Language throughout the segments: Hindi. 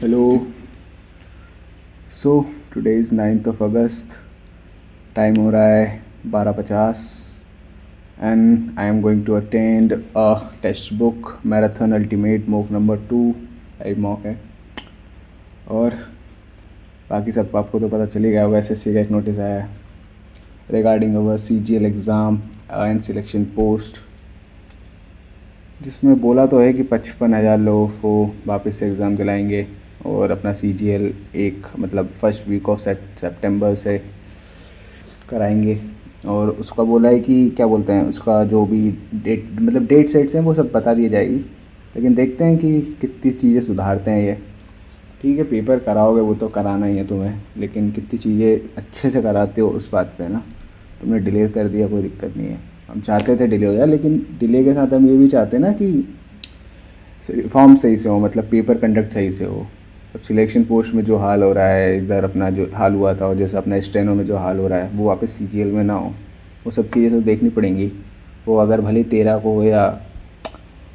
Hello. So today is 9 August. Time हो रहा है 12:50 and I am going to attend a textbook marathon ultimate mock number 2। I mock है और बाकी सब आपको तो पता चल ही गया होगा। एसएससी का एक नोटिस आया है regarding our CGL exam and selection post, जिसमें बोला तो है कि 55,000 लोगों को वापस से एग्ज़ाम दिलाएंगे और अपना सीजीएल एक मतलब फर्स्ट वीक ऑफ सितंबर से कराएंगे। और उसका बोला है कि क्या बोलते हैं, उसका जो भी डेट सेट्स हैं वो सब बता दी जाएगी। लेकिन देखते हैं कि कितनी चीज़ें सुधारते हैं ये। ठीक है, पेपर कराओगे वो तो कराना ही है तुम्हें, लेकिन कितनी चीज़ें अच्छे से कराते हो उस बात पे ना। तुमने डिले कर दिया, कोई दिक्कत नहीं है। हम चाहते थे डिले हो जाए, लेकिन डिले के साथ हम ये भी चाहते ना कि फॉर्म सही से हो, मतलब पेपर कंडक्ट सही से हो। अब सिलेक्शन पोस्ट में जो हाल हो रहा है, इधर अपना जो हाल हुआ था और जैसे अपना स्टेनो में जो हाल हो रहा है वो वापस सीजीएल में ना हो। वो सब चीज़ें तो देखनी पड़ेंगी। वो अगर भले 13 को हो या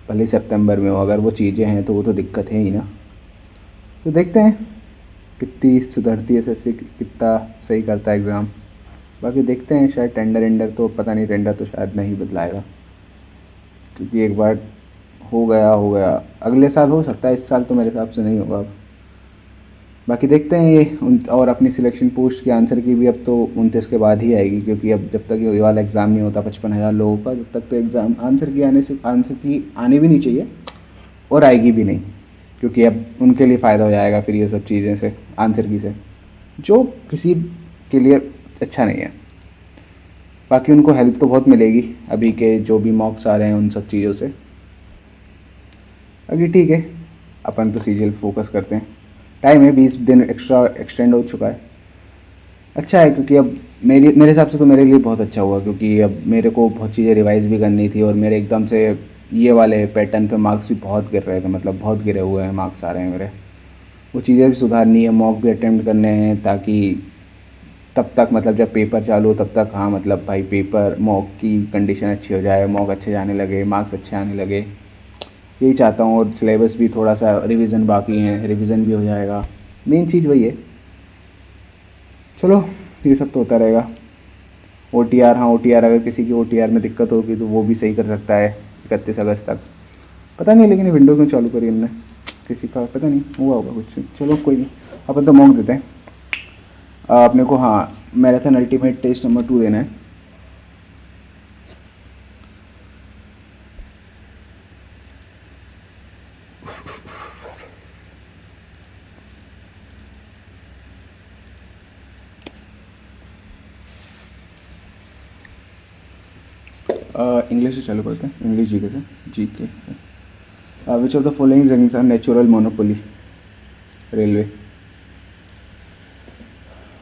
भले सितंबर में हो, अगर वो चीज़ें हैं तो वो तो दिक्कत है ही ना। तो देखते हैं कितनी सुधरती है एसएससी, कितना सही करता है एग्ज़ाम। बाकी देखते हैं, शायद टेंडर तो पता नहीं, टेंडर तो शायद नहीं बदलाएगा क्योंकि एक बार हो गया। अगले साल हो सकता है, इस साल तो मेरे हिसाब से नहीं होगा अब। बाकी देखते हैं ये और अपनी सिलेक्शन पोस्ट के आंसर की भी अब तो 29 के बाद ही आएगी, क्योंकि अब जब तक ये वाला एग्ज़ाम नहीं होता 55,000 लोगों का, जब तक तो एग्ज़ाम आंसर की आने भी नहीं चाहिए और आएगी भी नहीं, क्योंकि अब उनके लिए फ़ायदा हो जाएगा फिर ये सब चीज़ें से, आंसर की से, जो किसी के लिए अच्छा नहीं है। बाकी उनको हेल्प तो बहुत मिलेगी अभी के जो भी मॉक्स आ रहे हैं उन सब चीज़ों से। अभी ठीक है, अपन तो सीजीएल फोकस करते हैं। टाइम है, 20 दिन एक्स्ट्रा एक्सटेंड हो चुका है। अच्छा है, क्योंकि अब मेरे हिसाब से तो मेरे लिए बहुत अच्छा हुआ, क्योंकि अब मेरे को बहुत चीज़ें रिवाइज़ भी करनी थी और मेरे एकदम से ये वाले पैटर्न पे मार्क्स भी बहुत गिर रहे थे, मतलब बहुत गिरे हुए हैं मार्क्स आ रहे हैं मेरे। वो चीज़ें भी सुधारनी है, मॉक भी अटेम्प्ट करने हैं, ताकि तब तक मतलब जब पेपर चालू हो तब तक, हाँ मतलब भाई पेपर मॉक की कंडीशन अच्छी हो जाए, मॉक अच्छे जाने लगे, मार्क्स अच्छे आने लगे, यही चाहता हूँ। और सिलेबस भी थोड़ा सा रिवीजन बाकी है, रिवीजन भी हो जाएगा। मेन चीज़ वही है। चलो, ये सब तो होता रहेगा। ओटीआर, हाँ ओटीआर, अगर किसी की ओटीआर में दिक्कत होगी तो वो भी सही कर सकता है 31 अगस्त तक। पता नहीं लेकिन विंडो क्यों चालू करी हमने, किसी का पता नहीं हुआ होगा कुछ। चलो कोई नहीं, अपन तो मॉक देते हैं। अपने को हाँ मैराथन अल्टीमेट टेस्ट नंबर 2 देना है। इंग्लिश से चालू करते हैं, इंग्लिश जीके से। विच of the following is a natural monopoly? Railway.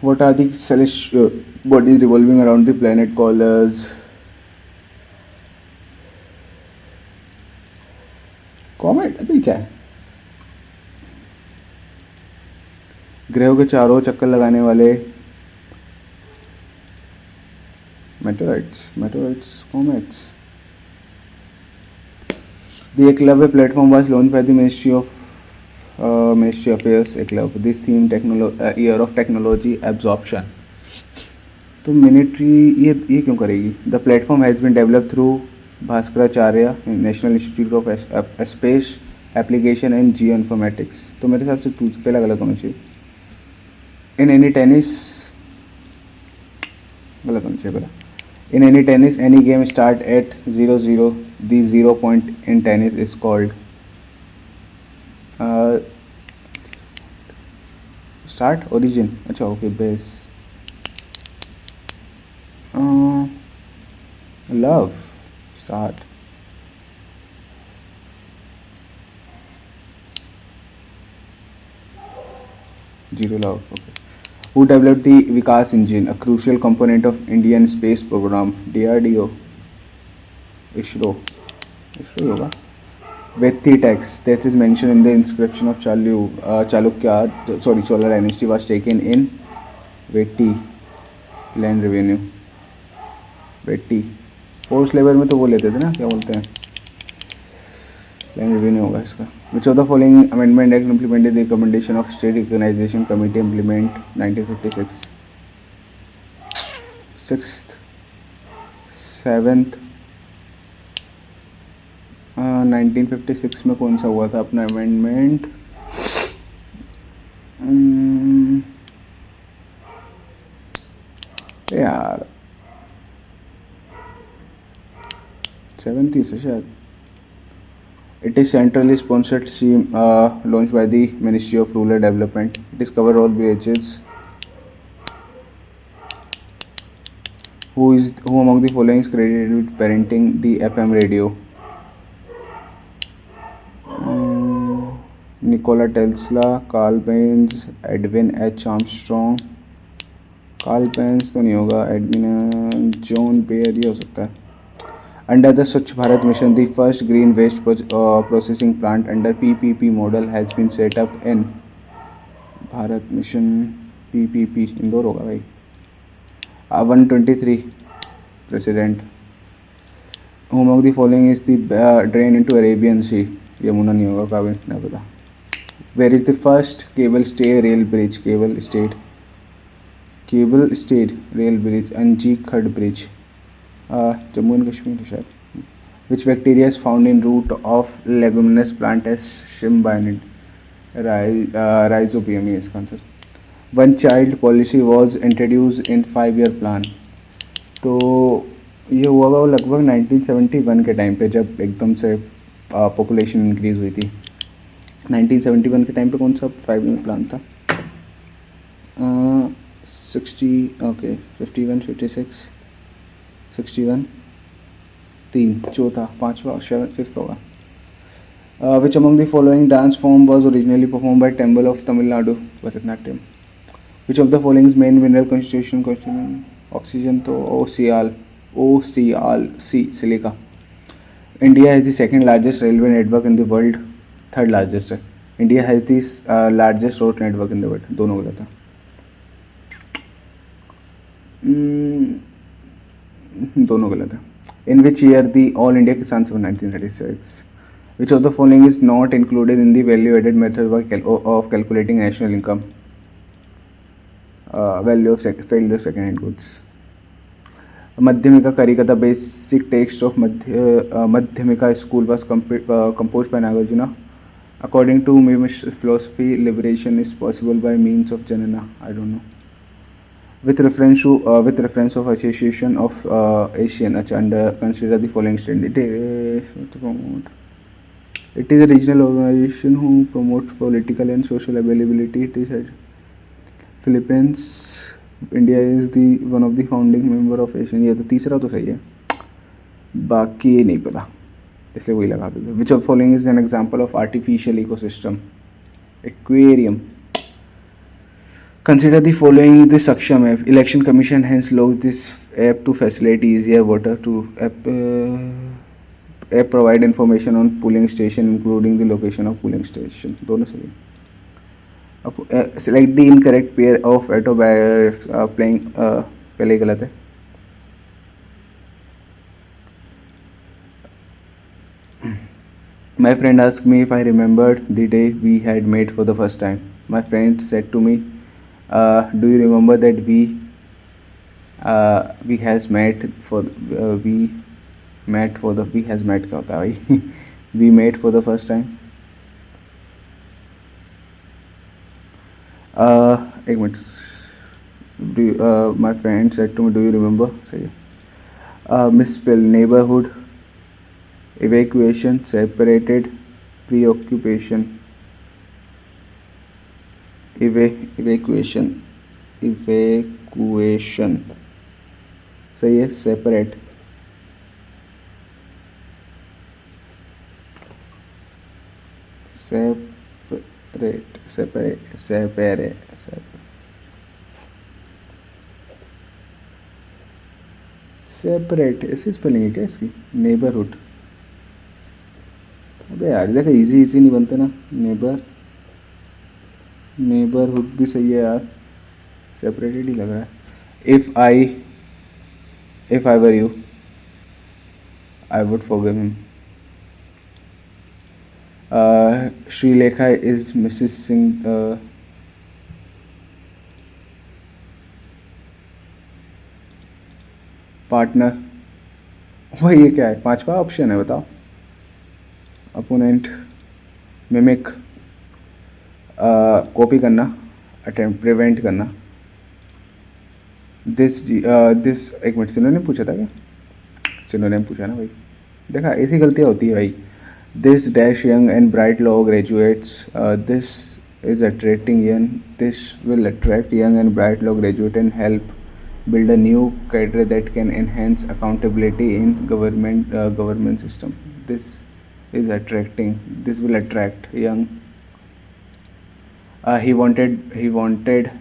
What are the celestial bodies revolving around the planet called as? Comet. अभी क्या है? ग्रहों के चारों चक्कर लगाने वाले meteorites, comets. The Eklavya platform was launched by the Ministry of Affairs, Eklavya. This theme year of technology absorption. तो मिलिट्री ये क्यों करेगी? The platform has been develop through Bhaskaracharya national institute of space application and geo informatics. तो मेरे हिसाब से पहला गलत होना चाहिए। इन एनी टेनिस, गलत होना चाहिए पहला। In any tennis any game start at 0-0, the 0 point in tennis is called start origin. अच्छा okay, base. Love start. Zero love. Okay. Who developed the Vikas engine, a crucial component of Indian space program? DRDO. ISRO. ISRO होगा. Vethi tax that is mentioned in the inscription of Chalukya. Sorry, Chola dynasty was taken in Vethi land revenue. Vethi. Force level में तो वो लेते थे ना, क्या बोलते हैं, लैंग्वेज भी नहीं होगा इसका. विच of the following amendment act implemented the recommendation of state recognisation committee implement 1956. 6th 7th 1956 में कौन सा हुआ था अपना अमेंडमेंट? यार 7th ही से शायद. It is centrally sponsored scheme launched by the Ministry of Rural Development. It is cover all villages. Who among the following is credited with parenting the FM radio? Nikola Tesla, Carl Benz, Edwin H. Armstrong. Karl Pence तो नहीं होगा. एडमिन जॉन बेयर ये हो सकता है. Under the Swachh Bharat mission the first green waste processing plant under PPP model has been set up in Bharat mission. PPP Indore होगा भाई. 123 president. Home of the following is the drain into Arabian sea. Yamuna नहीं होगा. काबिल नहीं पता. Where is the first cable stay rail bridge? Cable stayed rail bridge Anji Khad bridge Jammu and Kashmir शायद. Which bacteria is found in root of leguminous plant as शिम्बाइनिड? राइजोबियम है इसका answer. One child policy was introduce in 5-year plan. तो ये हुआ वो लगभग 1971 के टाइम पे जब एकदम से पॉपुलेशन इंक्रीज़ हुई थी. 1971 के टाइम पे कौन सा 5-year प्लान था? 60 ओके 51 56 61 3 चौथा 5वां 5th होगा. Which among the following dance form was originally perform by temple of Tamil Nadu? Bharatanatyam. Which of the following main mineral constitution question? Oxygen तो OCl C silica. India has the second largest railway network in the world. Third largest है. India has the largest road network in the world. दोनों गलत है. दोनों गलत है. In which year the all India Kisan Sabha 1936. Which of the following is not included in the value added method of calculating national income? Value of second hand goods. Madhyamika Karika basic text of Madhyamika school was composed by Nagarjuna. According to Mimi's philosophy, liberation is possible by means of Janana. I don't know. With reference of Association of Asian and consider the following statement. It is a regional organization who promotes political and social availability. It is Philippines. India is the one of the founding member of Asian. ये तो तीसरा तो सही है. बाकी ये नहीं पता इसलिए वही लगा देते. Which of following is an example of artificial ecosystem? Aquarium. Consider the following the Saksham app. Election Commission hence launched this app to facilitate easier voter to app provide information on polling station including the location of polling station. दोनों सही. Select the incorrect pair of auto playing. पहले गलत है. My friend asked me if I remembered the day we had met for the first time. My friend said to me, do you remember that we has met for we met for the we has met क्या होता है भाई? We met for the first time. एक minute. My friend said to me, do you remember? सही है. Misspell neighborhood. Evacuation, separated, preoccupation. Evacuation सही है. सेपरेट. सेपरेट ऐसी स्पेलिंग है क्या इसकी? नेबरहुड. अबे यार देखो इजी नहीं बनते ना. नेबरहुड भी सही है यार. सेपरेटेड ही लग रहा है. If I were you I would forgive him. Shrilekha is Mrs Singh partner. वही ये क्या है, पांचवा ऑप्शन है, बताओ। अपोनेंट, मिमिक, कॉपी करना, अटेम्प्ट, प्रिवेंट करना। दिस एक मिनट, सिनोनिम पूछा था क्या? सिनोनिम पूछा ना भाई, देखा ऐसी गलतियाँ होती है भाई। This dash young and bright law graduates, this is attracting young, this will attract young and bright law graduate and help build a new cadre that can enhance accountability in government system. This is attracting, this will attract young. He wanted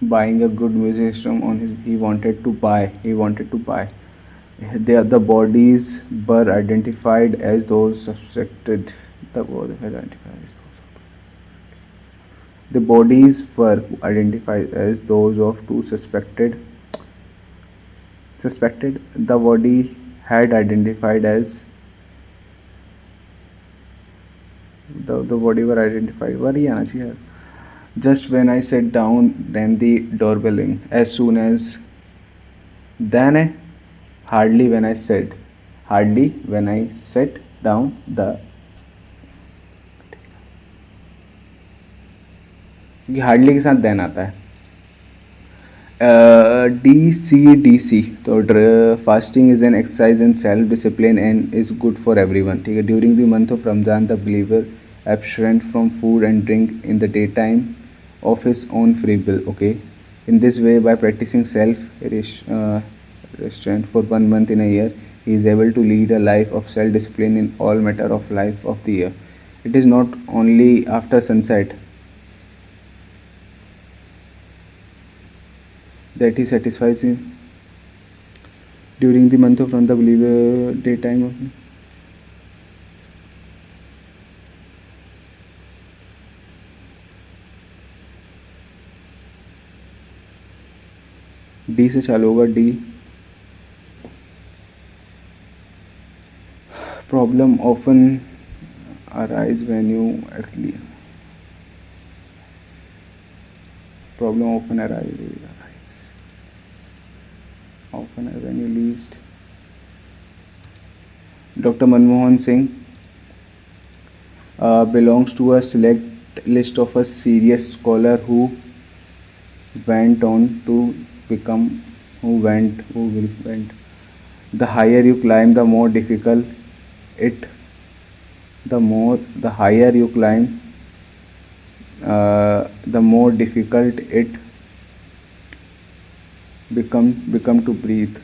buying a good music system on his, he wanted to buy. The bodies were identified as those suspected. The bodies were identified as those of two suspected. The body had identified as the body were identified. वही आना चाहिए। Just when I sat down, then the doorbell rang. As soon as, then hardly when I sat down, the, क्योंकि हार्डली के साथ देन आता है। DCDC, तो fasting is an exercise in self discipline and is good for everyone, ठीक है। During the month of Ramzan the believer abstains from food and drink in the day time of his own free will, okay. In this way, by practicing self restraint for 1 month in a year, he is able to lead a life of self discipline in all matter of life of the year. It is not only after sunset that he satisfies him. During the month of Ramadan, the believer daytime of D से चालू होगा। D, problem often arise when you actually, problem often arise often when you least. Dr. Manmohan Singh belongs to a select list of a serious scholar who went on to become, the higher you climb, the more difficult it, the higher you climb, the more difficult it become to breathe.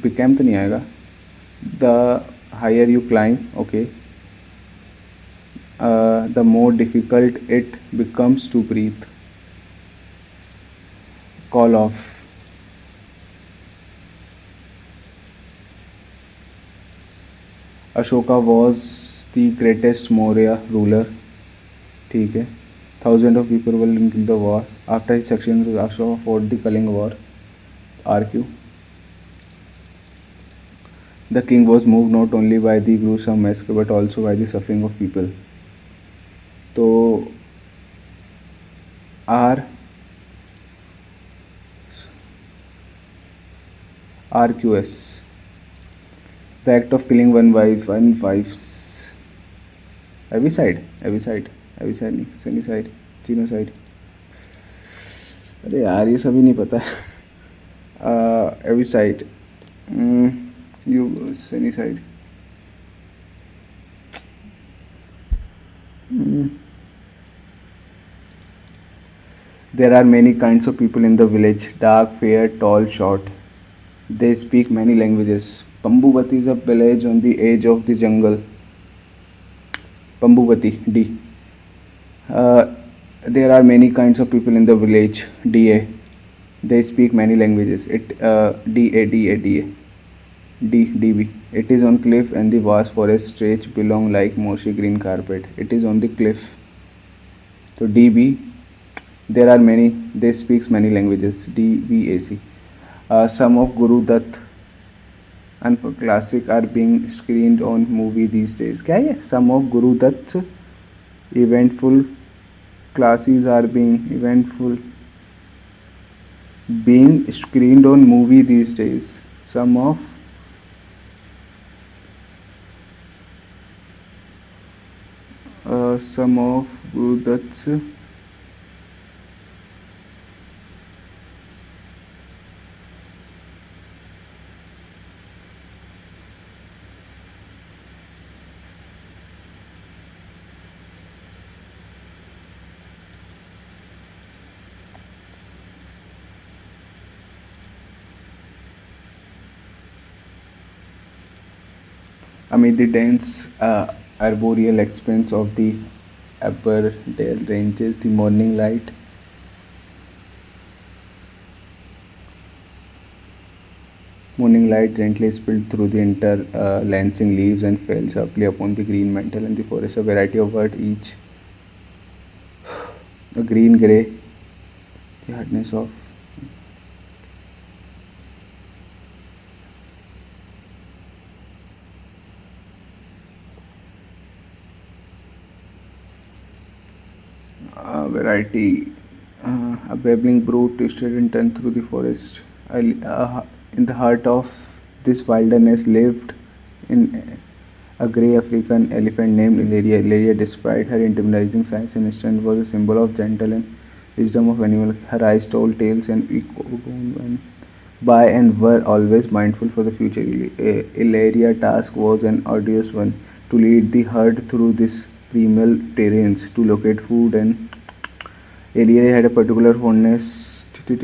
Became तो नहीं आएगा। The higher you climb, okay, the more difficult it becomes to breathe. Call off. Ashoka was the greatest Maurya ruler, ठीक है। Thousands of people were linked to the war. After his section, Ashoka fought the Kalinga war. RQ. The king was moved not only by the gruesome massacre but also by the suffering of people. तो RQS, the act of killing one wife's avicide नहीं, suicide, genocide। अरे यार ये सभी नहीं पता है। Avicide, suicide, There are many kinds of people in the village: dark, fair, tall, short. They speak many languages. Pambuvati is a village on the edge of the jungle. Pambuvati, D. There are many kinds of people in the village. DA. They speak many languages. DB. It is on cliff and the vast forest stretch belong like mossy green carpet. It is on the cliff. So DB. There are many. They speaks many languages. DBAC. Some of Guru Dutt and for classic are being screened on movie these days. क्या है? Some of Guru Dutt Eventful classes are being screened on movie these days. Some of that's amid the dense arboreal expanse of the Aberdare Ranges, the morning light gently spilled through the interlacing leaves and fell sharply upon the green mantle and the forest. A variety of birds, each a green grey, the hardness of variety. A babbling brook twisted and turned through the forest. In the heart of this wilderness lived in a grey African elephant named Ilaria. Ilaria, despite her intimidating size and strength, was a symbol of gentle and wisdom of animal. Her eyes told tales and echoed by and were always mindful for the future. Ilaria's task was an arduous one, to lead the herd through these primal terrains, to locate food, and Ilaria had a particular fondness. What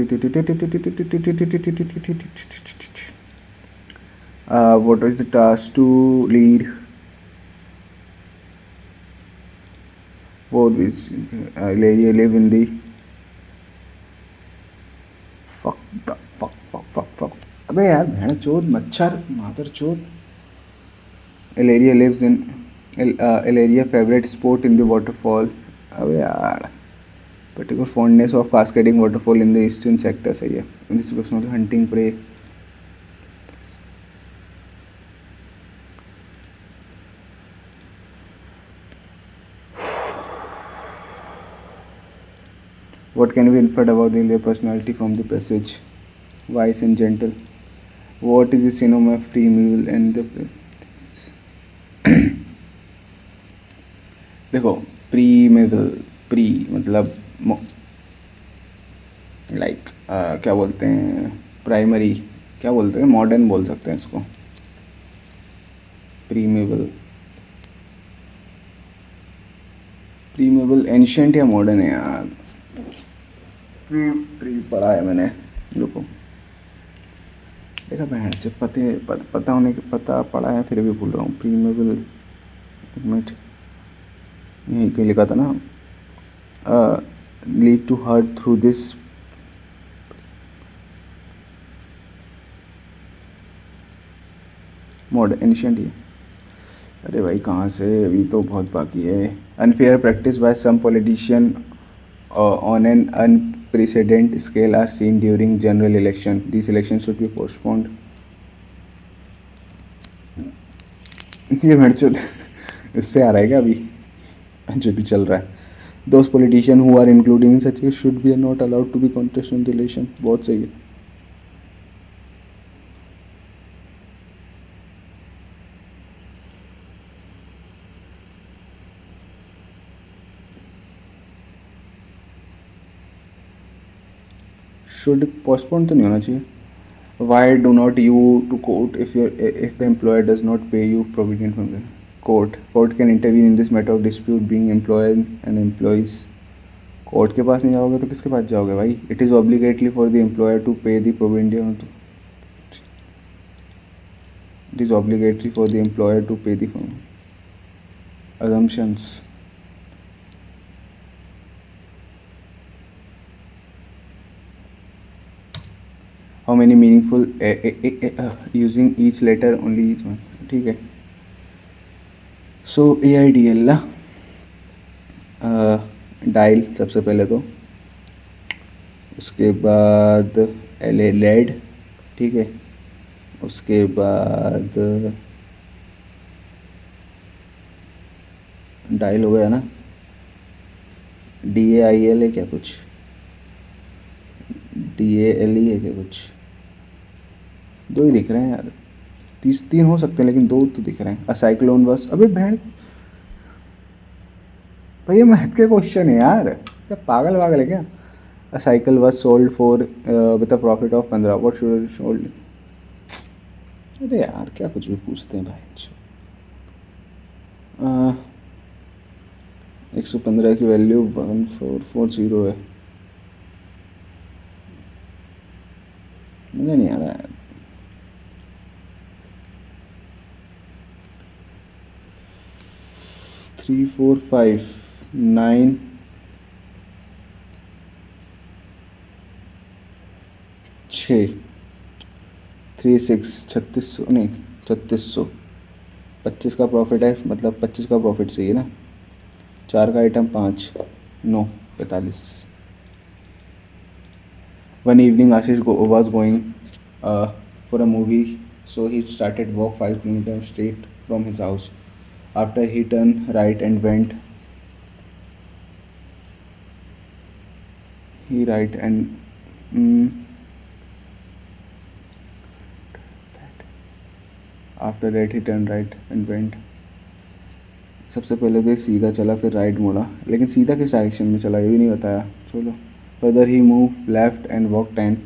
was the task to lead? What is Ilaria live in the fuck. अबे यार भेड़ चोद मच्छर मादर चोद. Ilaria lives in Ilaria favorite sport in the waterfall. अबे यार particular fondness of cascading waterfall in the eastern sector. सही है. This was not hunting prey. What can be inferred about the personality from the passage? Wise and gentle. What is the synonym of primeval and the देखो प्रीमेवल प्री मतलब लाइक क्या बोलते हैं प्राइमरी क्या बोलते हैं मॉडर्न बोल सकते हैं इसको प्रीमेवल एंशिएंट या मॉडर्न है यार प्री पढ़ा है मैंने रुको देखा बहन जब पता होने के पता पढ़ा है फिर भी भूल रहा हूँ प्रीमेवल एक मिनट यहीं कहीं लिखा था ना lead to hurt through this mode ancient ही अरे भाई कहाँ से अभी तो बहुत बाकी है unfair practice by some politician on an unprecedented scale are seen during general election. These elections should be postponed. ये मेरे इससे आ रहा है क्या अभी जो भी चल रहा है Those politicians who are including in such a should be not allowed to be contest in the election. बहुत सही है शुड पोस्टपोन तो नहीं होना चाहिए why do not you to court if the employer does not pay you provident fund court can intervene in this matter of dispute being employer and employees court के पास नहीं जाओगे तो किसके पास जाओगे भाई it is obligatory for the employer to pay the provident it is obligatory for the employer to pay the assumptions how many meaningful using each letter only each one ठीक है सो AIDL डायल सबसे पहले तो उसके बाद LA लेड ठीक है उसके बाद डायल हो गया ना DAIL है क्या कुछ, DALE है क्या कुछ? दो ही दिख रहे हैं यार, 30 3 हो सकते हैं लेकिन दो तो दिख रहे हैं। अ साइक्लोन बस, अबे बहन भाई ये मैथ के क्वेश्चन है यार, क्या पागल वागल है क्या? अ साइकिल बस sold for with a profit of 15, what should sold? अरे यार क्या कुछ भी पूछते हैं भाई। 115 की वैल्यू 1440 है, मुझे नहीं आ रहा है। 3 4 5 9 6 3 6 3600 नहीं, 3600। 25 का प्रॉफिट है, मतलब 25 का प्रॉफिट चाहिए ना। 4 का item 5 9 45। One evening Ashish was going for a movie, so he started walk 5 kilometers straight from his house. After he turned right and went, he right and after that he turned right and went. सबसे पहले तो सीधा चला फिर राइट मुड़ा, लेकिन सीधा किस डायरेक्शन में चला ये भी नहीं बताया। चलो, whether he moved left and walked 10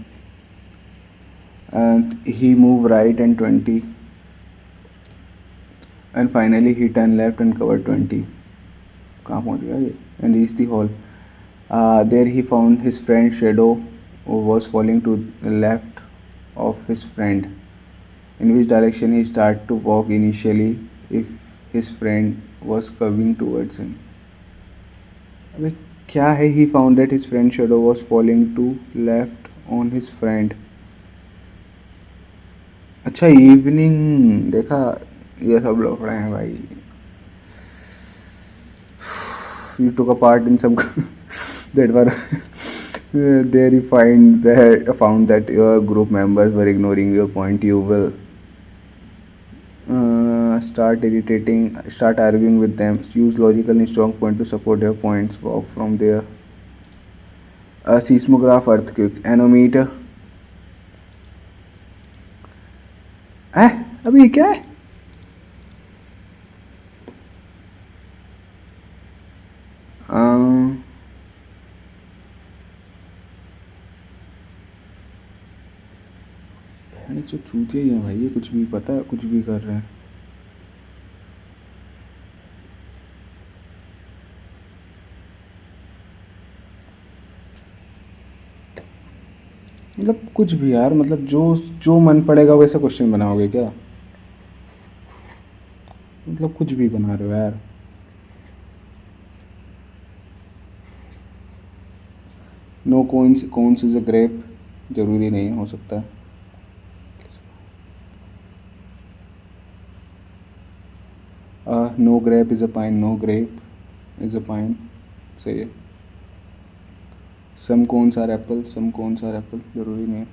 and he moved right and 20 and finally he turned left and covered 20। कहाँ पहुँच गया ये? And reached the hall. There he found his friend's shadow who was falling to the left of his friend. In which direction he started to walk initially if his friend was coming towards him? अबे क्या है? He found that his friend's shadow was falling to left on his friend. अच्छा इवनिंग देखा, ये सब लोग पढ़े हैं भाई। You took a part in some that were there you found that your group members were ignoring your point. You will start arguing with them. Use logical and strong point to support your points. Walk from there. A seismograph, earthquake, anemometer. अभी ये क्या है? जो चूतिया ही है भाई, ये कुछ भी पता है, कुछ भी कर रहे हैं। मतलब कुछ भी यार, मतलब जो जो मन पड़ेगा वैसा क्वेश्चन बनाओगे क्या? मतलब कुछ भी बना रहे हो यार। No cones is a grape, जरूरी नहीं हो सकता। No grape is a pine, no grape is a pine, सही है। Some cones are apple, some cones are apple, जरूरी नहीं है।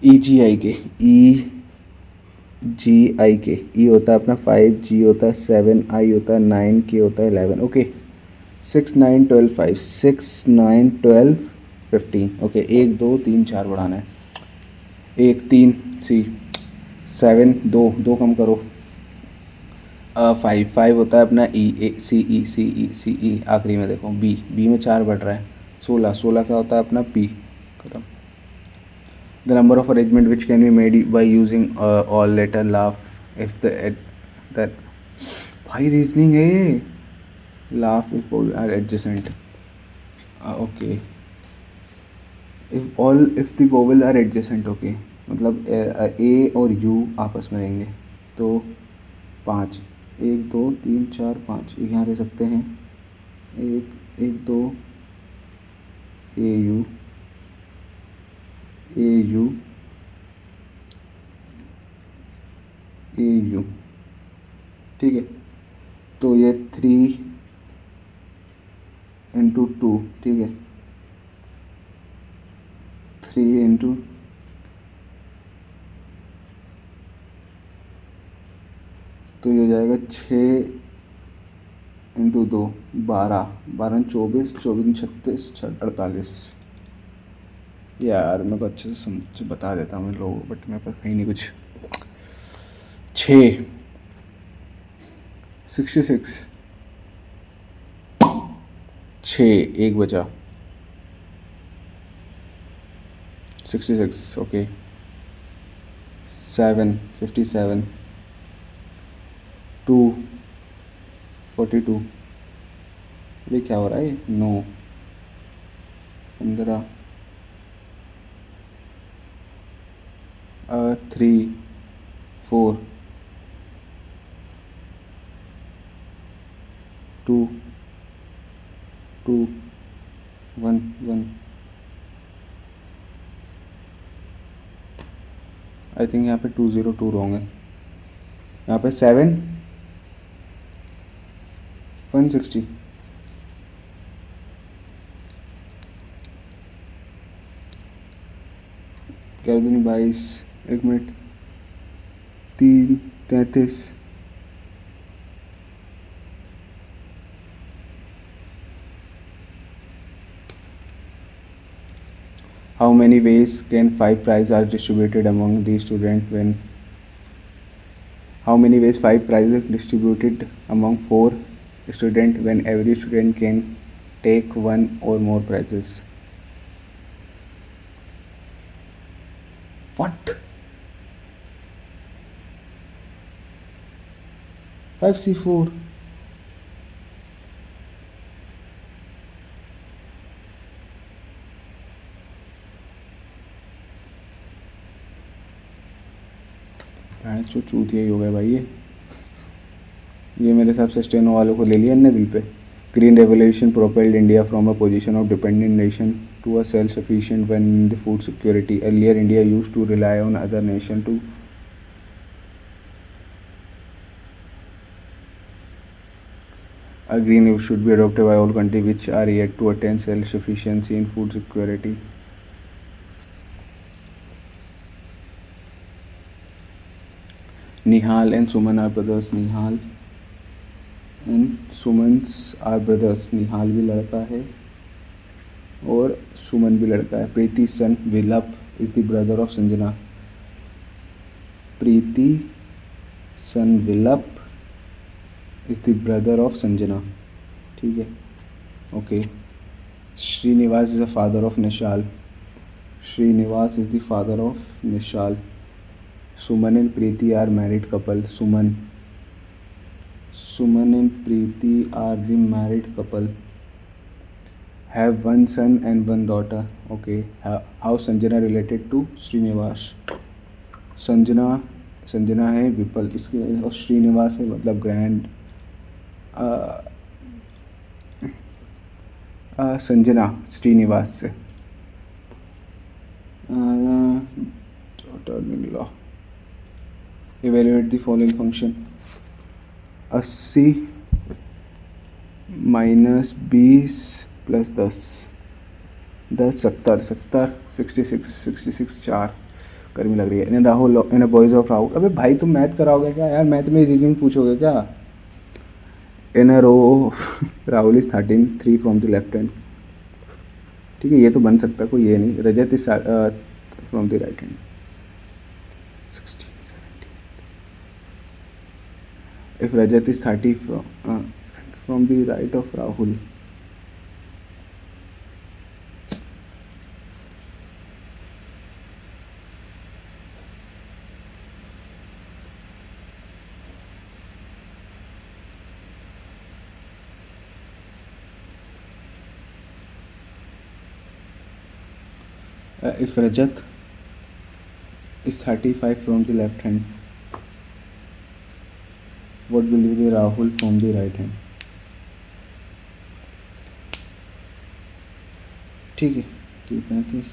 E G I K ई होता है अपना 5, G होता है 7, I होता है 9, K होता है 11। ओके 6 9 12 5, 6 9 12 15। ओके 1 2 3 4 बढ़ाना है, 1 3 सी 7 2 2 कम करो, 5 5 होता है अपना ई आखिरी में देखो, बी में 4 बढ़ रहा है, 16 16 का होता है अपना पी, खत्म। The number of arrangement which can be made by using all letter laugh if that भाई रीजनिंग है ये। laugh if all are adjacent, okay if the vowel are adjacent, okay मतलब ए और यू आपस में रहेंगे तो 5, 1 2 3 4 5 यहाँ दे सकते हैं, 1 1 2 A U A U A U, ठीक है। तो ये 3 इंटू 2, ठीक है, 3 इंटू तो ये हो जाएगा 6 इंटू 2 12, 12 24, 24 36, 48। यार मेरे को अच्छे से समझ बता देता हूँ मैं लोग, बट मेरे पास कहीं नहीं कुछ। 6 66, 6 1 बचा, 66 ओके। 7 57, 2 42, ये क्या हो रहा है? 9 15, 3 4 2 2 1 1। आई थिंक यहाँ पे 202 रॉन्ग है। यहाँ पे 7 160, कर दूँ 22, 1 minute, 3 33। How many ways can 5 prizes are distributed among the students when? How many ways 5 prizes distributed among 4 students when every student can take 1 or more prizes? What? 5C4. जो चूतिया ही हो गया भाई ये मेरे हिसाब से स्टेनो वालों को ले लिया इनने दिल पे। Green revolution propelled India from a position of dependent nation to a self-sufficient when in the food security. Earlier, India used to rely on other nation to a green should be adopted by all countries which are yet to attain self-sufficiency in food security. Nihal and Suman are brothers. Nihal and Sumans are brothers. Nihal भी लड़का है और सुमन भी लड़का है। प्रीति सन विलप is the brother of Sanjana. Preeti सन विलप is the brother of Sanjana. ठीक है okay. Srinivas is the father of Nishal. Srinivas is the father of Nishal. Suman and Preeti are married couple. Suman and Preeti are the married couple. Have one son and one daughter. Okay. How Sanjana related to Srinivas? Sanjana है विपल इसके और श्रीनिवास है मतलब ग्रैंड संजना श्रीनिवास से daughter in law. Evaluate the following function. 80 minus 20 plus 10 70 66 4। गर्मी लग रही है। In Rahul in boys of Rahul. अबे भाई तुम मैथ कराओगे क्या यार? मैथ में रीजनिंग पूछोगे क्या? In a row Rahul is 13 3 from the left hand. ठीक है ये तो बन सकता है कोई ये नहीं। Rajat is from the right hand. 16 if Rajat is 30 from the right of Rahul. If Rajat is 35 from the left hand, what will be the Rahul from the right hand? ठीक है 35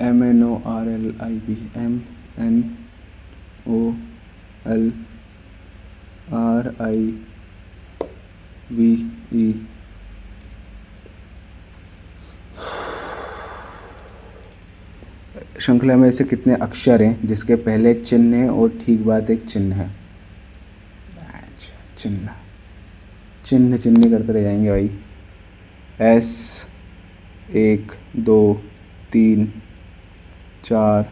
MNORLIB MNORLIVE श्रृंखला में ऐसे कितने अक्षर हैं जिसके पहले एक चिन्ह है और ठीक बाद एक चिन्ह है? चिन्ह चिन्ह चिन्ह करते रह जाएंगे भाई। Yes, 1 2 3 4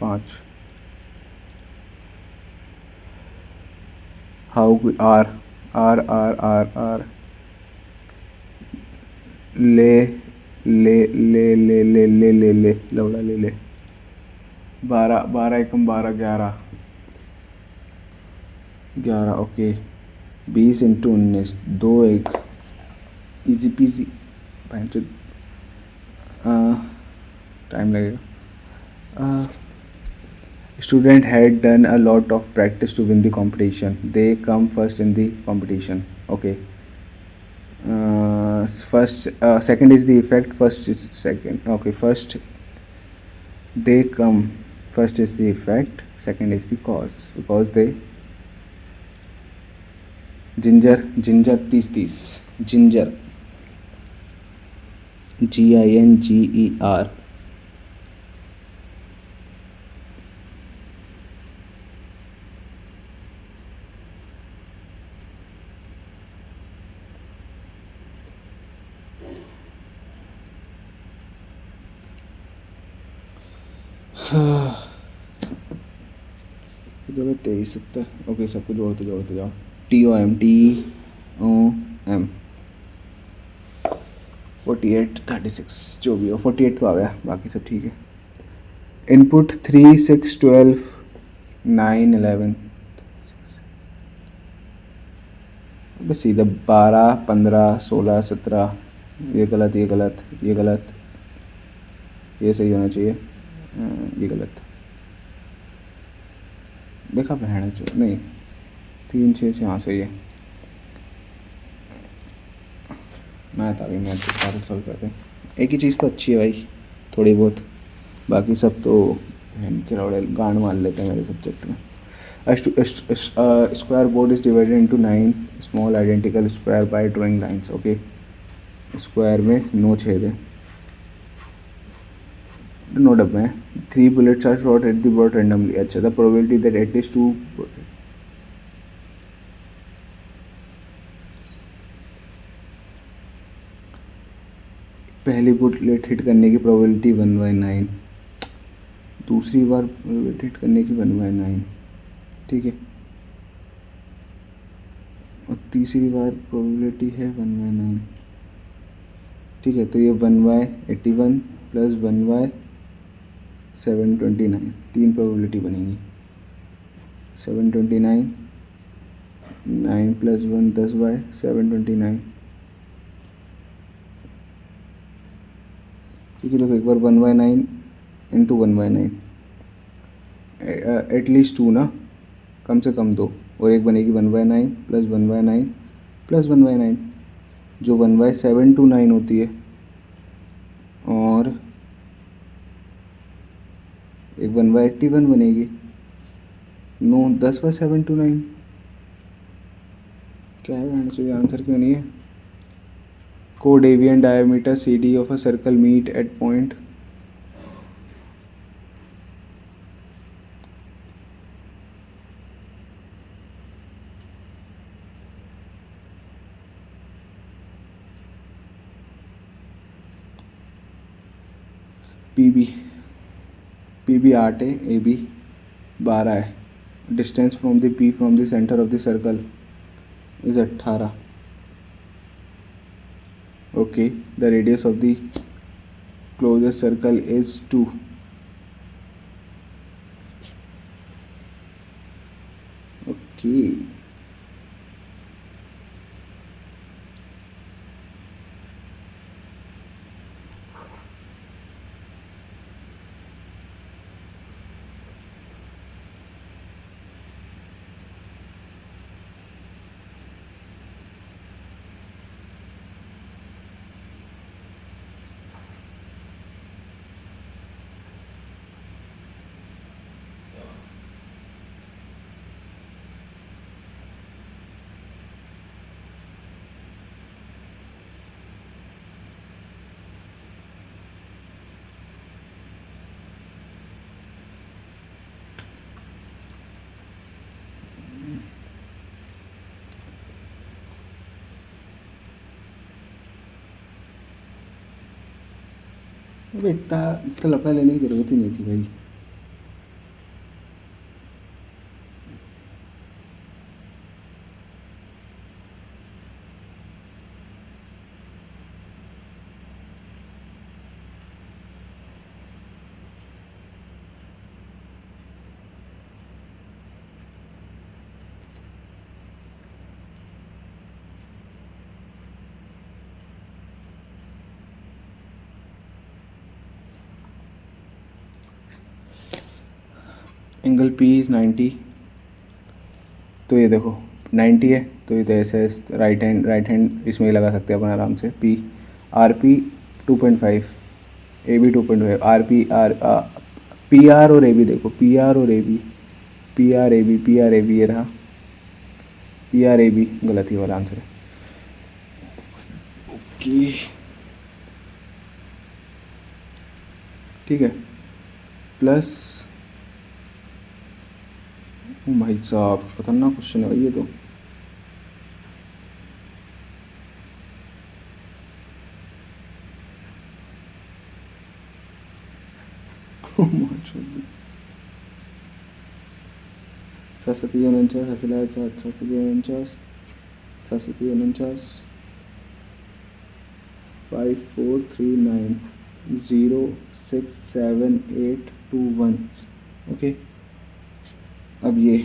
5। How are are are are are ले ले ले ले ले ले ले ले लौड़ा ले ले 12 12 एकम 12 11 11 okay. 20 into 19 2 1 easy PG. Time लगेगा। Student had done a lot of practice to win the competition. They come first in the competition. Okay. Second is the effect. First is second. Okay. First they come. First is the effect. Second is the cause. Because they ginger 30 ginger GINGER. किधर 23 70। ओके सबको जोड़ते जोड़ते जाओ। TOM 48 36 जो भी हो 48 तो आ गया, बाकी सब ठीक है। इनपुट 3 6 12 9 11 बस सीधा 12 15 16 17। ये गलत ये गलत ये गलत, ये सही होना चाहिए, ये गलत देखा पहना चाहिए नहीं। 3 6 से हाँ सही है। मैथ आ गई, मैथ सारे सॉल्व करते हैं। एक ही चीज़ तो अच्छी है भाई थोड़ी बहुत, बाकी सब तो किरौड़े गांड मान लेते हैं मेरे सब्जेक्ट में। Square board is divided into 9 small identical square by drawing lines. Okay square में 9 छेद है, नोट अप में 3 bullets are shot at the bird randomly. अच्छा the probability that at least 2 पहली बुलेट हिट करने की प्रोबेबिलिटी 1/9, दूसरी बार बुलेट हिट करने की 1/9 ठीक है, और तीसरी बार प्रोबेबिलिटी है 1/9 ठीक है। तो ये 1/81 प्लस 1/729 तीन प्रोबेबिलिटी बनेगी। 729 9 प्लस 1 10/729 क्योंकि देखो एक बार 1/9 इंटू 1/9 एटलीस्ट 2 ना, कम से कम 2, और एक बनेगी 1/9 प्लस 1/9 प्लस 1/9 जो 1/729 होती है, और एक 1/81 बनेगी 9 10/729। क्या है आंसर क्यों नहीं है? Code AV and diameter CD of a circle meet at point PB 8 है, AB 12 है, distance from the P from the centre of the circle is 18। Okay, the radius of the closest circle is 2. Okay. अबे इतना इतना लफड़ा लेने की ज़रूरत ही नहीं थी भाई। एंगल पी इज़ 90, तो ये देखो 90 है, तो ये तो ऐसे राइट हैंड इसमें ही लगा सकते हैं अपन आराम से। P R P 2.5, A B 2.5, R P R P R और ए बी, देखो पी आर और A B, P R A B, P R A B, ये रहा पी आर ए बी, गलत ही वाला आंसर है। ओके ठीक है, प्लस भाई साहब खतरनाक क्वेश्चन है भाई ये तो। सतसती 49, हसला 749, 749, 5439, 067821। ओके, अब ये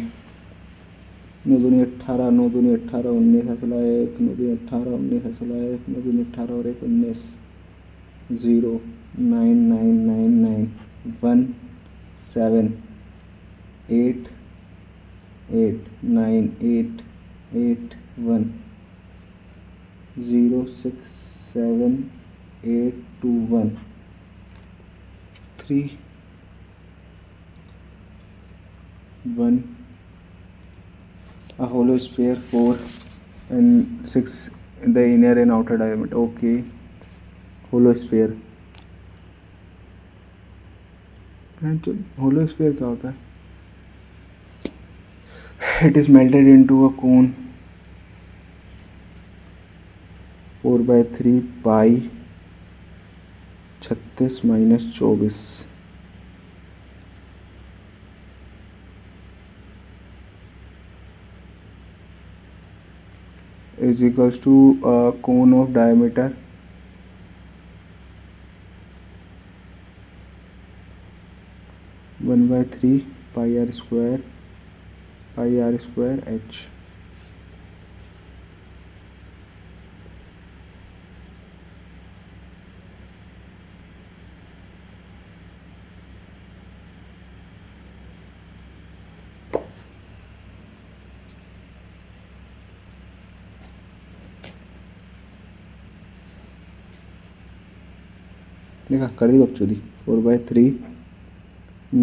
9 दूनी 18, 9 दूनी 18, 19 हसला 1, 9 दूनी 18, 19 हसला 1, 9 दूनी 18 और 1 19, 0999917889881, 067821, 3 1 a hollow sphere 4 and 6 in the inner and outer diameter. Okay, hollow sphere, hollow sphere क्या होता है? It is melted into a cone 4/3 pi 36 - 24 is equals to a cone of diameter 1/3 pi r square h। देखा कर दी बकचोदी। 4/3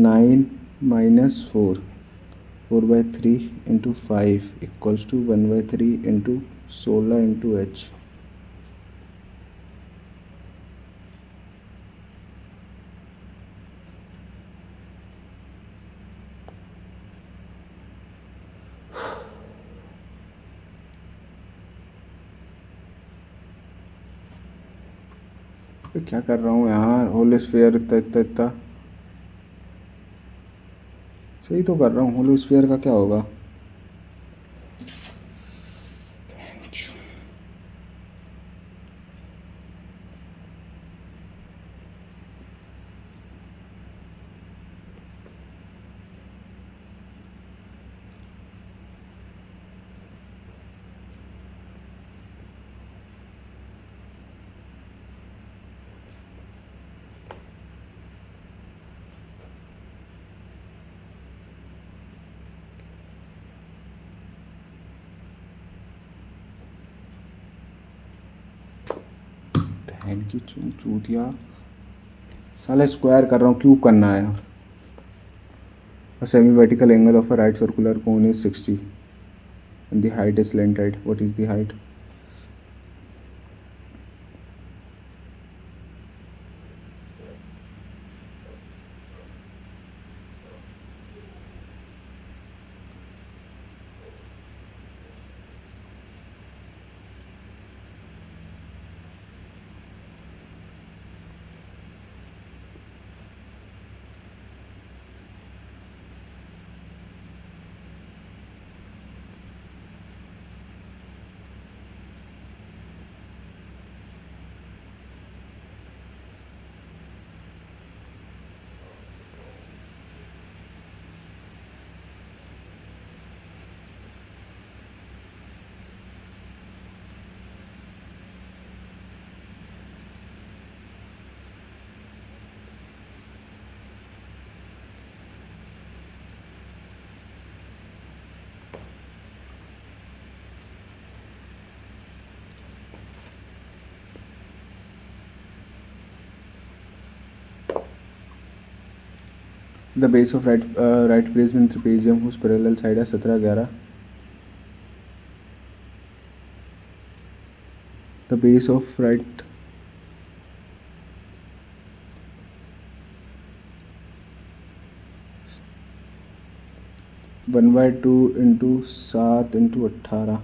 9 - 4, 4/3 × 5 इक्वल्स टू 1/3 × 16 × h। क्या कर रहा हूँ यार, होल स्फीयर इतना इतना इतना सही तो कर रहा हूँ। होल स्फीयर का क्या होगा? बहन की चूतिया, साले स्क्वायर कर रहा हूँ, क्यूब करना है। A semi-vertical angle of a right circular cone is 60 and the height is slanted. What is the height? The base of right prism in trapezium whose parallel side है 17 11। The base of right 1/2 into 7 into 18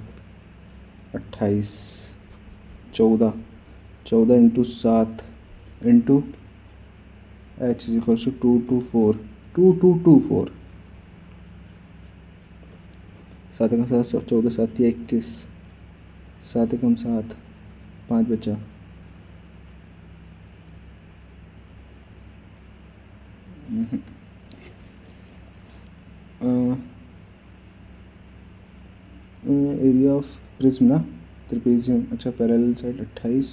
28 14 into 7 into h is equal to 224 2224 7 एकम 7 14 7 21 7 एकम 7 5 बचा। एरिया ऑफ प्रिज्म ना ट्रेपेजियम, अच्छा पैरेलल साइड 28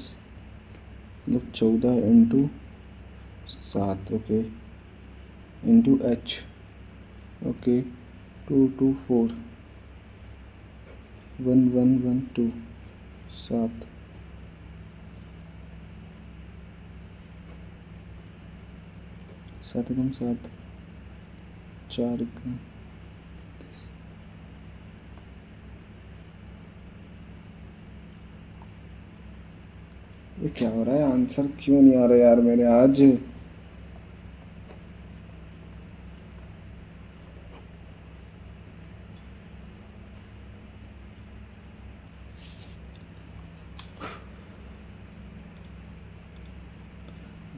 मतलब 14 into 7 okay into h okay 224 1112 7 7 एकम 7 4 एकम ये क्या हो रहा है? आंसर क्यों नहीं आ रहा यार मेरे आज?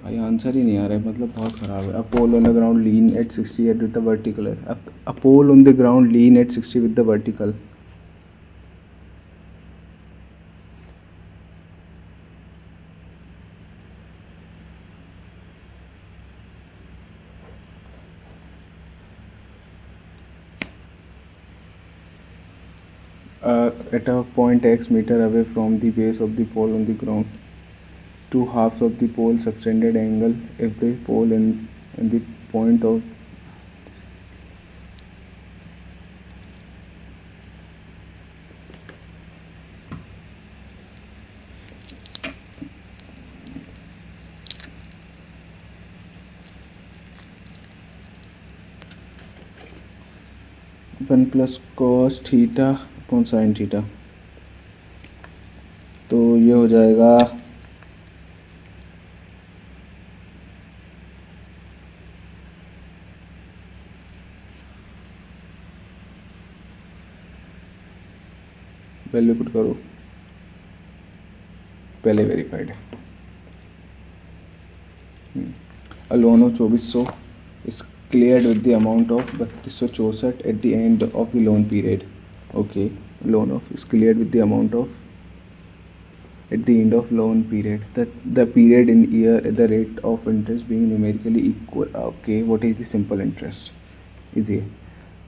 भाई आंसर ही नहीं आ रहा है, मतलब बहुत ख़राब है। A pole on the ground lean at 68 with the vertical. A pole on the ground lean at 60 with the vertical. At a point x meter away from the base of the pole on the ground, two halves of the pole subtended angle if the pole in the point of 1 plus cos theta upon sine theta, तो ये हो जाएगा वैल्यू पुट करो, पहले वेरीफाइड है। A loan of 2400 is cleared with the amount of 3264 at the end of the loan period. Okay, loan of is cleared with the amount of at the end of loan period. The period in year at the rate of interest being numerically equal. Okay, what is the simple interest? Is ये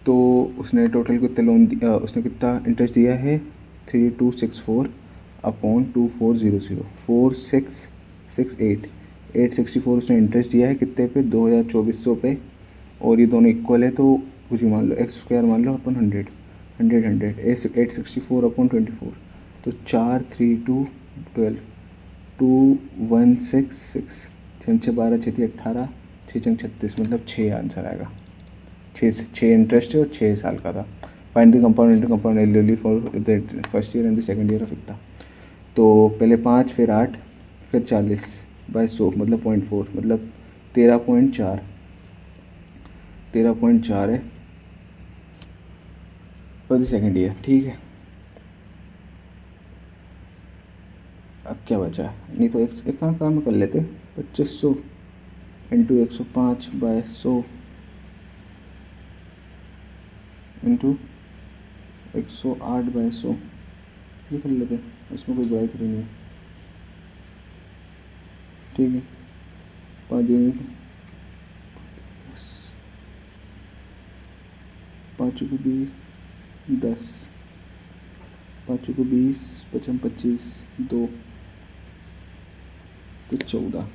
तो उसने टोटल कितना लोन उसने कितना इंटरेस्ट दिया है 3264 अपॉन 2400 4668 864 उसने इंटरेस्ट दिया है कितने पे 2400 पे, और ये दोनों इक्वल है तो कुछ भी मान लो एक्स स्क्वायर मान लो अपन 100 864 अपॉन 24 तो 4 3 2 12 2 1 6 6 6 12 6 18 6 36 मतलब 6 आंसर आएगा। 6 इंटरेस्ट है और 6 साल का था। Find the compound into compound annually for the first year and the second year of इतना। तो पहले 5 फिर 8 फिर 40 बाय 100 मतलब 0.4 मतलब 13.4 है फॉर द सेकंड ईयर। ठीक है, अब क्या बचा है? नहीं तो एक काम कर लेते 2500 इंटू 105 बाय 100 इंटू 108 बाय 100 ये कर लेते, इसमें कोई बुराई तो नहीं है। ठीक है, 5 दिन 5 को 20 10 5 को 20 55 25 2 तो 14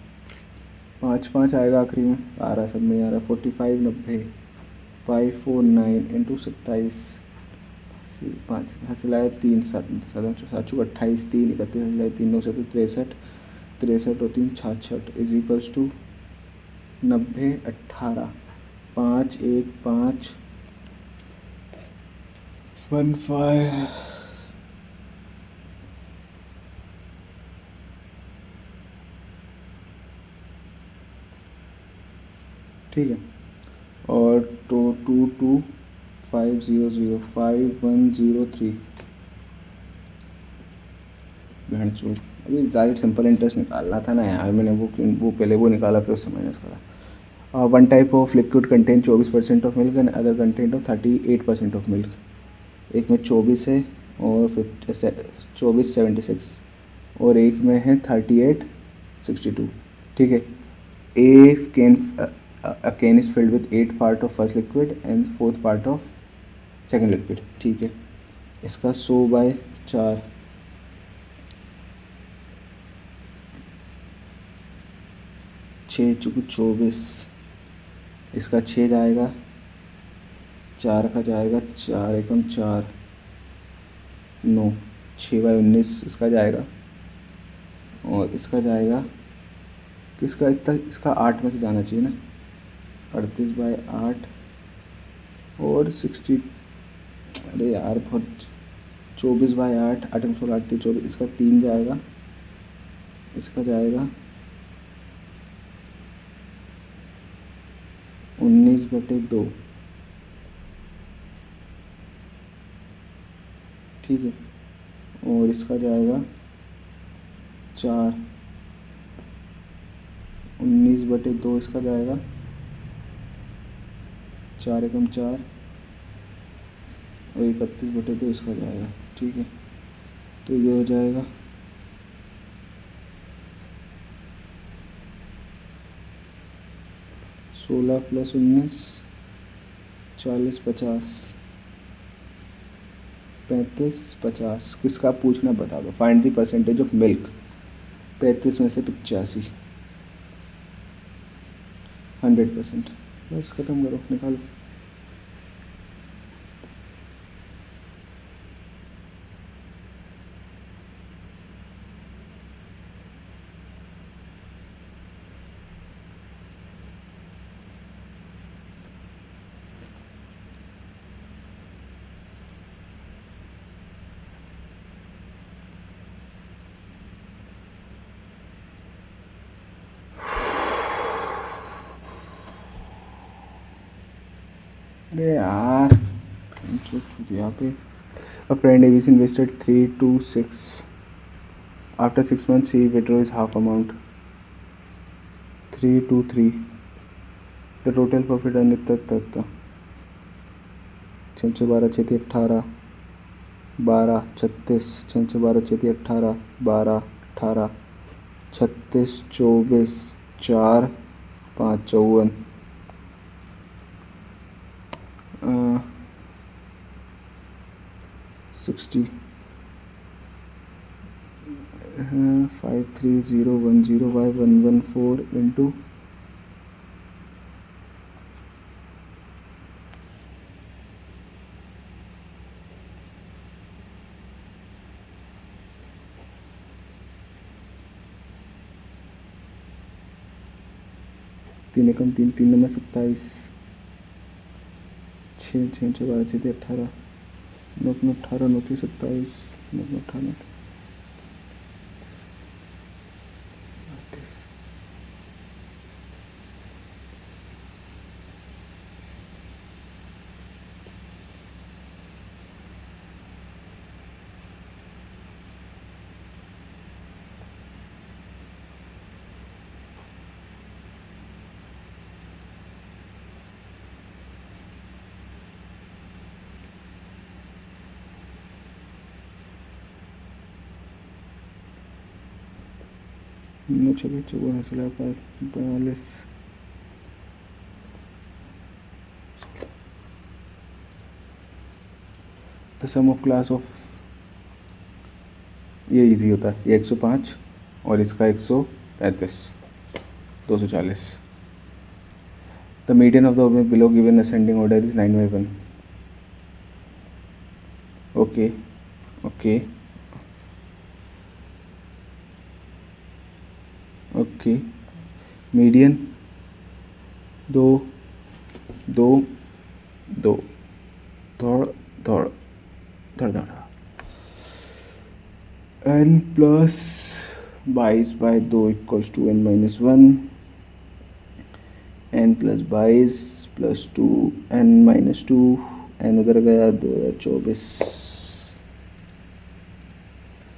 5 आएगा आखिरी में, आ रहा सब में आ रहा 45 90 549 इंटू 27 5 हंसलाए 3 7 7 7 28 3 31 हंसलाए 3 9 63 63 और 3 66 इज इक्वल्स टू 90 18 5115 ठीक है। और 225005 103 भैंस चोद। अभी डायरेक्ट सिंपल इंटरेस्ट निकालना था ना यार, मैंने वो पहले वो निकाला फिर उससे माइनस करा। One type of liquid contain 24% of milk and other content of 38% of milk. एक में 24 है और 2476 और एक में है 3862। ठीक है। A can a can is filled with 8 part of first liquid and 4th part of second liquid। ठीक है। इसका 100/4 6 चुक 24, इसका 6 जाएगा, 4 का जाएगा, 4 एकम 4 9, 6/19 इसका जाएगा और इसका जाएगा किसका इतना, इसका 8 में से जाना चाहिए ना, 38/8 और 60। अरे यार बहुत 24/8 8 में 16 8 24, इसका 3 जाएगा, इसका जाएगा 19/2। ठीक है। और इसका जाएगा 4, 19/2 इसका जाएगा, 4 एकम 4 और 31/2 इसका जाएगा। ठीक है। तो ये हो जाएगा 16 + 19 40 50 35 50। किसका पूछना बता दो। Find the percentage of milk. 35 में से 85 100%। बस ख़त्म करो, निकालो। अरे यार यहाँ पे a friend ABC invested 326 after 6 months he withdraws half amount 323 the total profit earned तत्ता 6 से 12 6 18 12 36 6 से 12 6 18 12 18 36 24 4 5 54 60 53010y114 into तीन एकम 3 3 में 27 6 6 6 12 6 18 9 में 18 9 27 9 में 18 मुझे 42 the sum of class of, ये इजी होता है, ये 105 और इसका 135 240। The median of the below given ascending order is 9/1। Okay okay okay. Median 2 दो दो दौड़ दौड़ धड़ धड़ n plus 22/2 equals to n-1 n plus 22 + 2 n-2 n उधर गया 2024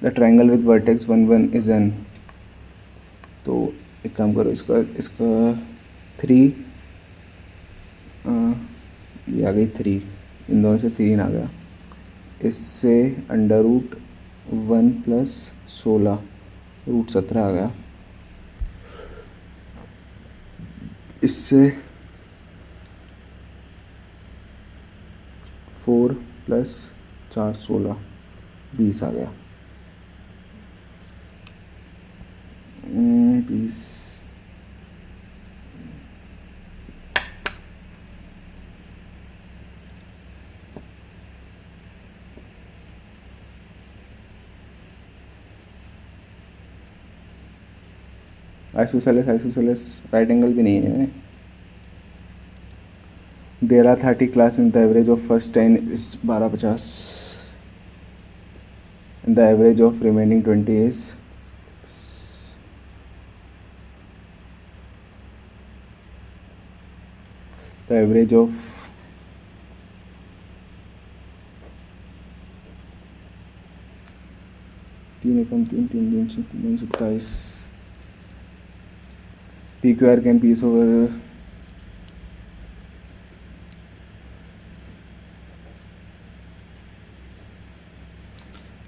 the triangle with vertex 1 1 is n। तो एक काम करो, इसका 3 ये आ गई 3, इन दोनों से 3 आ गया, इससे √1 + 16 √17 आ गया, इससे 4 + 4 16 20 आ गया। 20 आइसोसेलेस राइट एंगल भी नहीं है। There are 30 class and the average of first 10 is 1250 and the average of remaining 20 is the average of तीन 27 PQR can piece over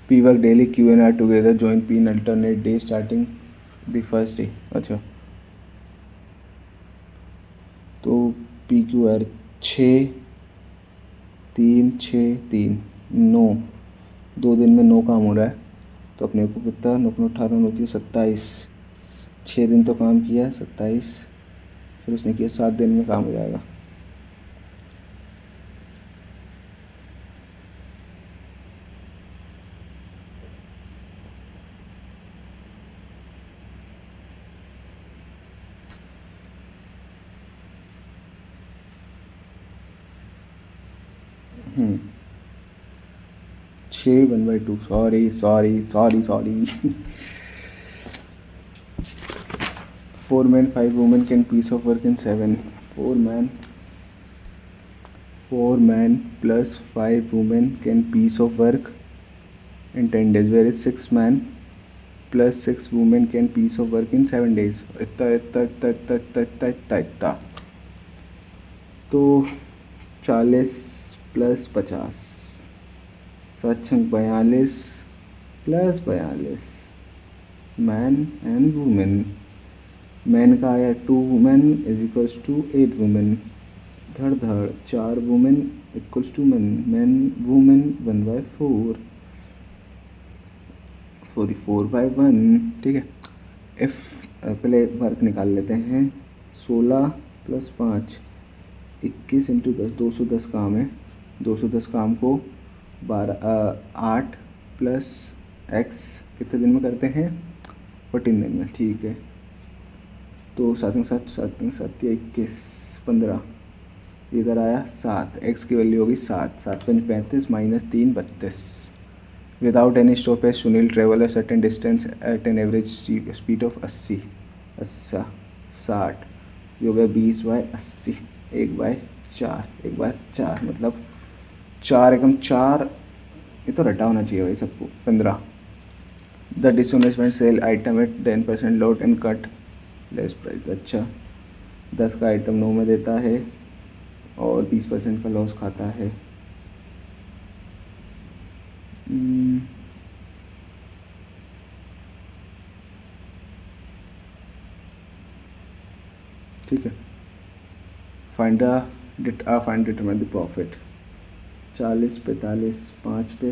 P work daily, Q and R together, join P in alternate day starting the first day। अच्छा, तो PQR 6 3 6 3 9, 2 दिन में 9 काम हो रहा है, तो अपने को कितना 9 18 होती है 27, 6 दिन तो काम किया 27, फिर उसने किया 7 दिन में काम हो जाएगा। छः 1/2 sorry 4 men 5 women can piece of work in 7। 4 men plus 5 women can piece of work in 10 days, whereas 6 men plus 6 women can piece of work in 7 days। इतना तो 40 + 50 42 + 42 मैन एंड वुमेन। मैन का आया 2 वुमेन = 8 वुमेन, धड़ 4 वुमेन = मैन वुमेन 1/4 44/1। ठीक है, इफ पहले वर्क निकाल लेते हैं। 16 + 5 21 × 10 210 काम है। 210 काम को 8 + x कितने दिन में करते हैं? 14 दिन में। ठीक है, तो 7 7 21 15, इधर आया 7, x की वैल्यू होगी 7 7 × 5 35 - 3 32। Without any stoppage Sunil travel a certain distance at an average speed of 80 60, ये हो गया 20/80, 1/4 मतलब 4 एकम 4, ये तो रटा होना चाहिए भाई सबको। 15 the disinvestment sale item at 10% lot and cut less price. अच्छा, 10 का आइटम 9 में देता है और 20% का लॉस खाता है। ठीक है, फाइंड डिटरमाइन द प्रॉफिट। 40 45 5 पे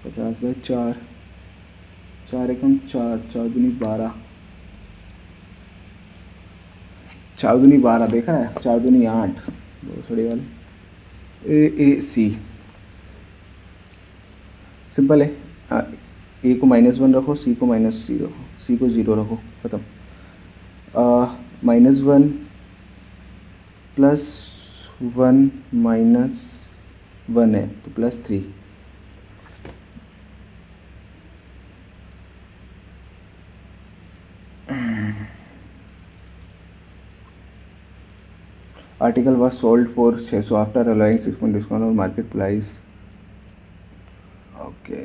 50/4, 4 एकम 4 4 दूनी 12, 4 दूनी 12 देखा है, 4 दूनी 8, दो थोड़ी वाले AAC सिंपल है। A को -1 रखो, C को -0 रखो, C को 0 रखो, ख़त्म। -1 +1 -1 है तो +3। Article was sold for 600 after allowing 6% discount और मार्केट प्राइस। ओके,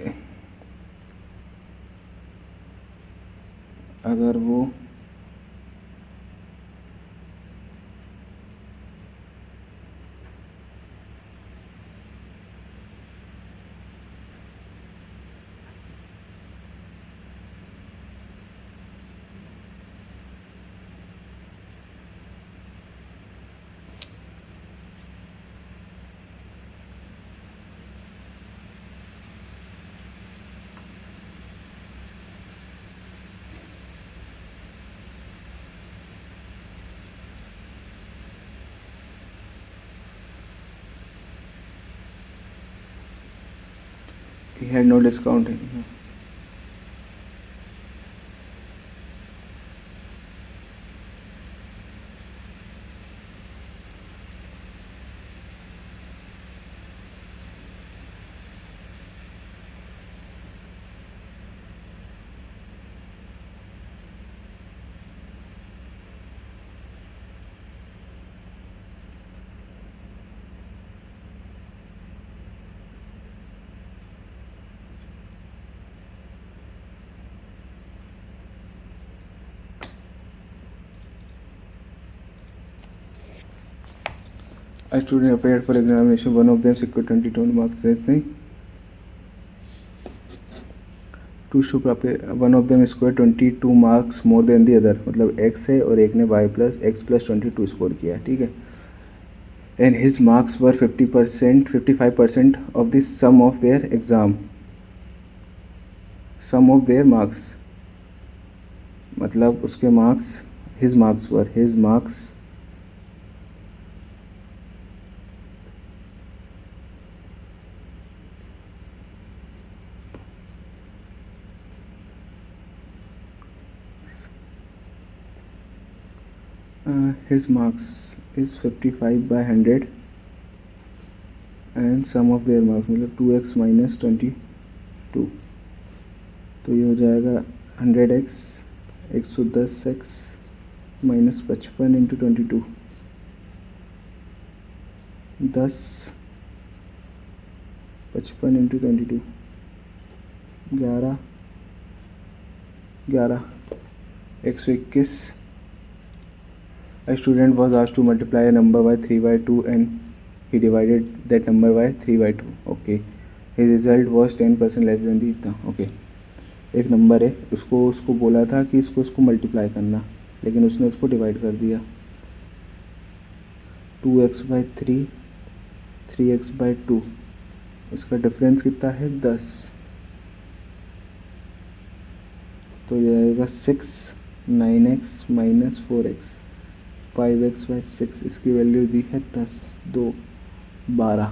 अगर वो he had no discount। A student appeared for examination. One of them secured 22 marks. नहीं, two students appeared. One of them scored 22 marks more than the other। मतलब x है और एक ने y plus x plus 22 score किया, ठीक है। And his marks were 50%, 55% of the sum of their exam। sum of their marks मतलब उसके marks, his marks were, his marks his marks is 55 by 100 and sum of their marks मतलब 2x minus 22, तो ये हो जाएगा 100x 110x minus 55 into 22, 10 55 into 22 11 11 121। A student was asked to multiply a number by 3 by 2 and he divided that number by 3 by 2। okay, his result was 10% less than the okay। एक नंबर है, उसको बोला था कि इसको मल्टीप्लाई करना, लेकिन उसने उसको डिवाइड कर दिया। 2x by 3 3x by 2, इसका डिफरेंस कितना है 10, तो ये आएगा 6 9x minus 4x 5x by 6, इसकी वैल्यू दी है 10 2 12।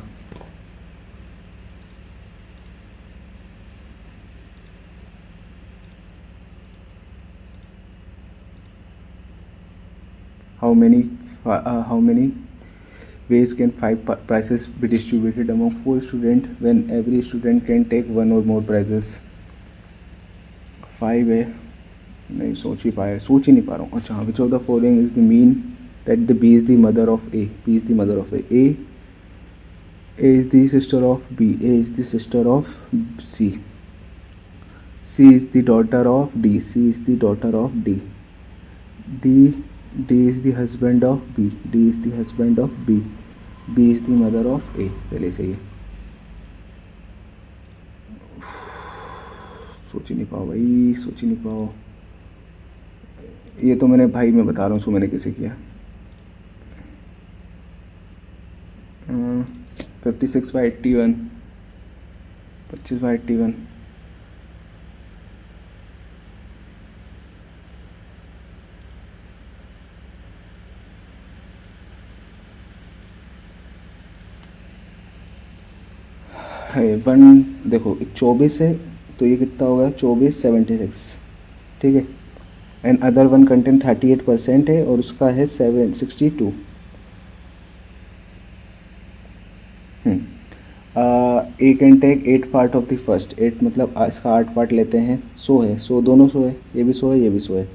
How many ways can 5 prizes be distributed among 4 students when every student can take 1 or more prizes? 5 है, नहीं सोच ही नहीं पा रहा हूँ। अच्छा, which of the following is the mean that the B is the mother of A? B is the mother of A is the sister of B, A is the sister of C, C is the daughter of D, C is the daughter of D, D is the husband of B, D is the husband of B, B is the mother of A। पहले से ही सोच ही नहीं पाओ भाई, सोच ही नहीं पाओ। ये तो मैंने भाई मैं बता रहा हूँ, मैंने कैसे किया। 56 by 81, 25 by 81, है 1। देखो 24 है तो ये कितना होगा 24 76, ठीक है। एंड अदर वन कंटेंट 38% है और उसका है 762। एक and take 8 part of the first, 8 मतलब इसका 8 पार्ट लेते हैं, 100 है, 100 दोनों 100 है, ये भी 100 है, ये भी 100 है।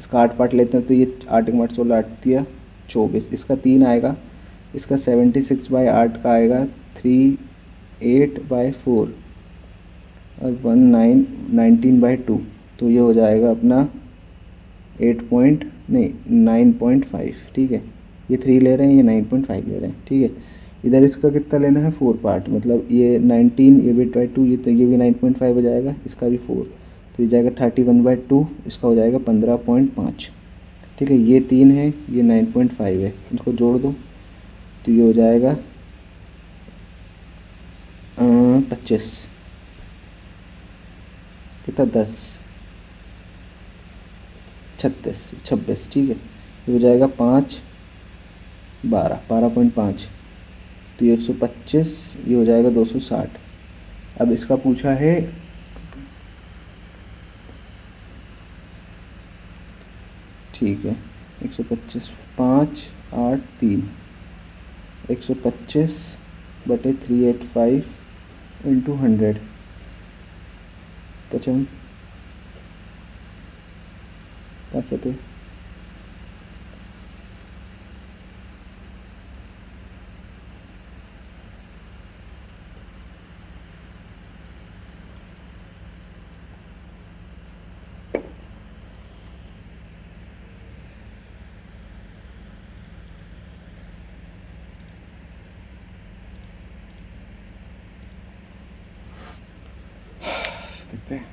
इसका 8 पार्ट लेते हैं तो ये 8 एक 8 16 8 दिया 24, इसका 3 आएगा, इसका 76/8 का आएगा 38/4 और 19/2, तो ये हो जाएगा अपना 9.5। ठीक है, ये 3 ले रहे हैं, ये 9.5 ले रहे हैं। ठीक है, इधर इसका कितना लेना है 4 पार्ट, मतलब ये 19, ये भी 2, ये तो ये भी 9.5 हो जाएगा, इसका भी 4, तो ये जाएगा 31/2, इसका हो जाएगा 15.5। ठीक है, ये 3 है, ये 9.5 है, इसको जोड़ दो तो ये हो जाएगा 25, कितना 10 26। ठीक है, ये हो जाएगा 5 12.5, तो ये 125, ये हो जाएगा 260। अब इसका पूछा है ठीक है 125 5 8 3 125/385 इंटू 100 55 5 7 देखते हैं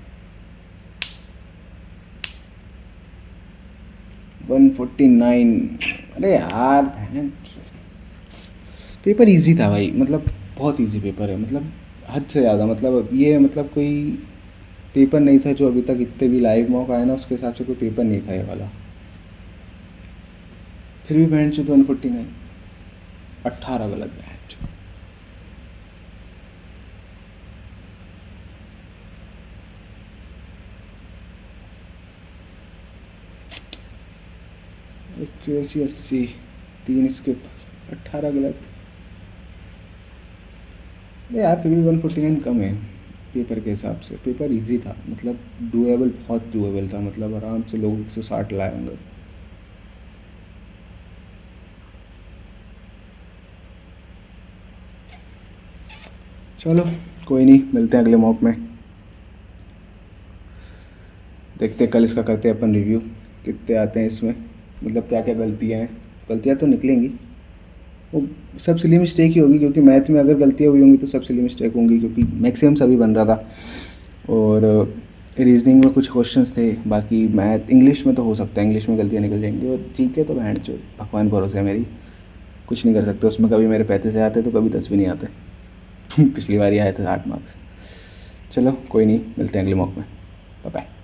149। अरे यार पेपर इजी था भाई, मतलब बहुत इजी पेपर है, मतलब हद से ज़्यादा, मतलब ये मतलब कोई पेपर नहीं था जो अभी तक इतने भी लाइव मॉक आए ना उसके हिसाब से कोई पेपर नहीं था ये वाला। फिर भी बैंड चो 149, 18 गलत बैंड। एक्यूरेसी 80, 3 स्किप, 18 गलत। यार फिर भी 149 कम है पेपर के हिसाब से, पेपर इजी था, मतलब डूएबल, बहुत डूएबल था, मतलब आराम से लोग 160 लाए होंगे। चलो कोई नहीं, मिलते हैं अगले मॉक में, देखते हैं कल इसका करते हैं अपन रिव्यू, कितने आते हैं इसमें, मतलब क्या क्या गलतियाँ हैं। गलतियाँ तो निकलेंगी, वो सब सिली मिस्टेक ही होगी, क्योंकि मैथ में अगर गलतियाँ हुई होंगी तो सब सिली मिस्टेक होंगी, क्योंकि मैक्सिमम सभी बन रहा था। और रीजनिंग में कुछ क्वेश्चंस थे, बाकी मैथ इंग्लिश में तो हो सकता है, इंग्लिश में गलतियाँ निकल जाएंगी। और जीके तो बैंड जो भगवान भरोसे है मेरी, कुछ नहीं कर सकते उसमें, कभी मेरे 35 से आते तो कभी 10 भी नहीं आते। पिछली बार ही आए थे 60 मार्क्स। चलो कोई नहीं, मिलते हैं अगले मॉक में, बाय बाय।